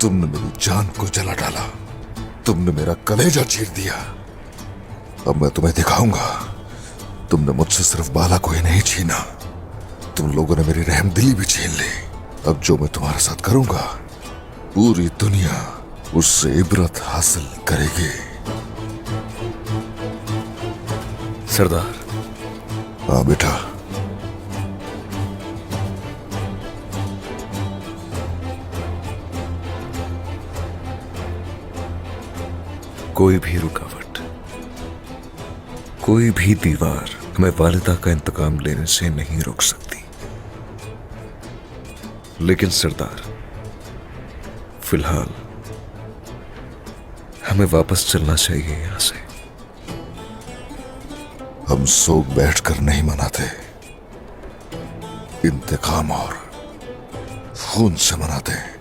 तुमने मेरी जान को जला डाला, तुमने मेरा कलेजा चीर दिया। अब मैं तुम्हें दिखाऊंगा, तुमने मुझसे सिर्फ बाला को ही नहीं छीना, तुम लोगों ने मेरी रहमदिली भी छीन ली। अब जो मैं तुम्हारे साथ करूंगा, पूरी दुनिया उससे इबरत हासिल करेगी। सरदार। हाँ बेटा। कोई भी रुकावट, कोई भी दीवार हमें वालिदा का इंतकाम लेने से नहीं रोक सकती। लेकिन सरदार, फिलहाल हमें वापस चलना चाहिए यहां से। हम सोग बैठकर नहीं मनाते, इंतकाम और खून से मनाते हैं।